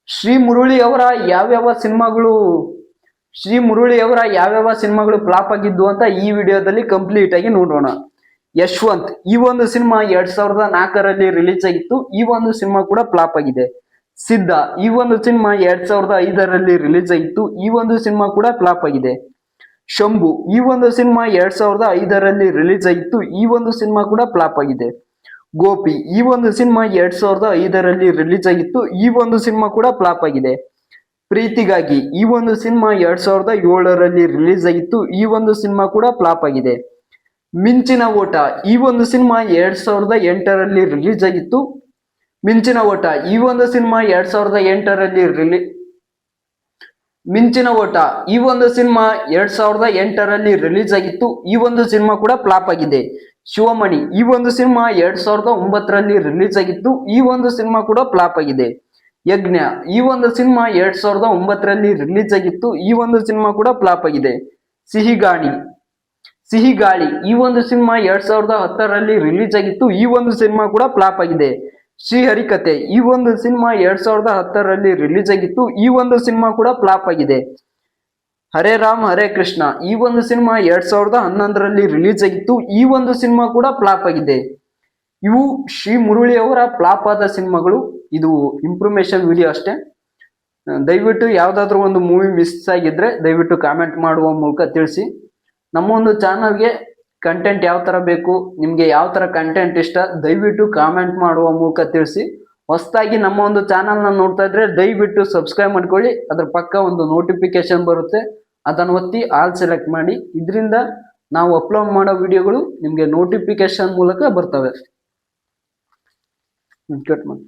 ಶ್ರೀ ಮುರಳಿ ಅವರ ಯಾವ್ಯಾವ ಸಿನಿಮಾಗಳು ಫ್ಲಾಪ್ ಆಗಿದ್ದು ಅಂತ ಈ ವಿಡಿಯೋದಲ್ಲಿ ಕಂಪ್ಲೀಟ್ ಆಗಿ ನೋಡೋಣ. ಯಶವಂತ್ ಈ ಒಂದು ಸಿನಿಮಾ 2004ರಲ್ಲಿ ರಿಲೀಸ್ ಆಗಿತ್ತು. ಈ ಒಂದು ಸಿನಿಮಾ ಕೂಡ ಫ್ಲಾಪ್ ಆಗಿದೆ. ಸಿದ್ಧ ಈ ಒಂದು ಸಿನಿಮಾ 2005ರಲ್ಲಿ ರಿಲೀಸ್ ಆಗಿತ್ತು. ಈ ಒಂದು ಸಿನಿಮಾ ಕೂಡ ಫ್ಲಾಪ್ ಆಗಿದೆ. ಶಂಭು ಈ ಒಂದು ಸಿನಿಮಾ 2005ರಲ್ಲಿ ರಿಲೀಸ್ ಆಗಿತ್ತು. ಈ ಒಂದು ಸಿನಿಮಾ ಕೂಡ ಫ್ಲಾಪ್ ಆಗಿದೆ. ಗೋಪಿ ಈ ಒಂದು ಸಿನಿಮಾ 2005ರಲ್ಲಿ ರಿಲೀಸ್ ಆಗಿತ್ತು. ಈ ಒಂದು ಸಿನಿಮಾ ಕೂಡ ಫ್ಲಾಪ್ ಆಗಿದೆ. ಪ್ರೀತಿಗಾಗಿ ಈ ಒಂದು ಸಿನಿಮಾ 2007ರಲ್ಲಿ ರಿಲೀಸ್ ಆಗಿತ್ತು. ಈ ಒಂದು ಸಿನಿಮಾ ಕೂಡ ಫ್ಲಾಪ್ ಆಗಿದೆ. ಮಿಂಚಿನ ಓಟ ಈ ಒಂದು ಸಿನಿಮಾ 2008ರಲ್ಲಿ ರಿಲೀಸ್ ಆಗಿತ್ತು. ಮಿಂಚಿನ ಓಟ ಈ ಒಂದು ಸಿನಿಮಾ 2008ರಲ್ಲಿ ರಿಲೀಸ್ ಆಗಿತ್ತು. ಈ ಒಂದು ಸಿನಿಮಾ ಕೂಡ ಫ್ಲಾಪ್ ಆಗಿದೆ. ಶಿವಮಣಿ ಈ ಒಂದು ಸಿನಿಮಾ 2009ರಲ್ಲಿ ರಿಲೀಸ್ ಆಗಿತ್ತು. ಈ ಒಂದು ಸಿನಿಮಾ ಕೂಡ ಫ್ಲಾಪ್ ಆಗಿದೆ. ಯಜ್ಞ ಈ ಒಂದು ಸಿನಿಮಾ 2009ರಲ್ಲಿ ರಿಲೀಸ್ ಆಗಿತ್ತು. ಈ ಒಂದು ಸಿನಿಮಾ ಕೂಡ ಫ್ಲಾಪ್ ಆಗಿದೆ. ಸಿಹಿಗಾಳಿ ಈ ಒಂದು ಸಿನಿಮಾ 2010ರಲ್ಲಿ ರಿಲೀಸ್ ಆಗಿತ್ತು. ಈ ಒಂದು ಸಿನಿಮಾ ಕೂಡ ಫ್ಲಾಪ್ ಆಗಿದೆ. ಶ್ರೀಹರಿಕತೆ ಈ ಒಂದು ಸಿನಿಮಾ 2010ರಲ್ಲಿ ರಿಲೀಸ್ ಆಗಿತ್ತು. ಈ ಒಂದು ಸಿನಿಮಾ ಕೂಡ ಫ್ಲಾಪ್ ಆಗಿದೆ. ಹರೇ ರಾಮ್ ಹರೇ ಕೃಷ್ಣ ಈ ಒಂದು ಸಿನಿಮಾ 2011ರಲ್ಲಿ ರಿಲೀಸ್ ಆಗಿತ್ತು. ಈ ಒಂದು ಸಿನಿಮಾ ಕೂಡ ಫ್ಲಾಪ್ ಆಗಿದೆ. ಇವು ಶ್ರೀ ಮುರಳಿ ಅವರ ಫ್ಲಾಪ್ ಆದ ಸಿನಿಮಾಗಳು. ಇದು ಇಂಪ್ರೂಮೇಷನ್ ವಿಡಿಯೋ ಅಷ್ಟೇ. ದಯವಿಟ್ಟು ಯಾವ್ದಾದ್ರು ಒಂದು ಮೂವಿ ಮಿಸ್ ಆಗಿದ್ರೆ ದಯವಿಟ್ಟು ಕಾಮೆಂಟ್ ಮಾಡುವ ಮೂಲಕ ತಿಳಿಸಿ. ನಮ್ಮ ಒಂದು ಚಾನಲ್ಗೆ ಕಂಟೆಂಟ್ ಯಾವ ತರ ಬೇಕು, ನಿಮ್ಗೆ ಯಾವ ತರ ಕಂಟೆಂಟ್ ಇಷ್ಟ, ದಯವಿಟ್ಟು ಕಾಮೆಂಟ್ ಮಾಡುವ ಮೂಲಕ ತಿಳಿಸಿ. ಹೊಸದಾಗಿ ನಮ್ಮ ಒಂದು ಚಾನಲ್ನ ನೋಡ್ತಾ ಇದ್ರೆ ದಯವಿಟ್ಟು ಸಬ್ಸ್ಕ್ರೈಬ್ ಮಾಡ್ಕೊಳ್ಳಿ. ಅದ್ರ ಪಕ್ಕ ಒಂದು ನೋಟಿಫಿಕೇಶನ್ ಬರುತ್ತೆ, ಅದನ್ನು ಒತ್ತಿ ಆಲ್ ಸೆಲೆಕ್ಟ್ ಮಾಡಿ. ಇದರಿಂದ ನಾವು ಅಪ್ಲೋಡ್ ಮಾಡೋ ವಿಡಿಯೋಗಳು ನಿಮ್ಗೆ ನೋಟಿಫಿಕೇಶನ್ ಮೂಲಕ ಬರ್ತವೆ. ಕಟ್ ಮಾಡಿ.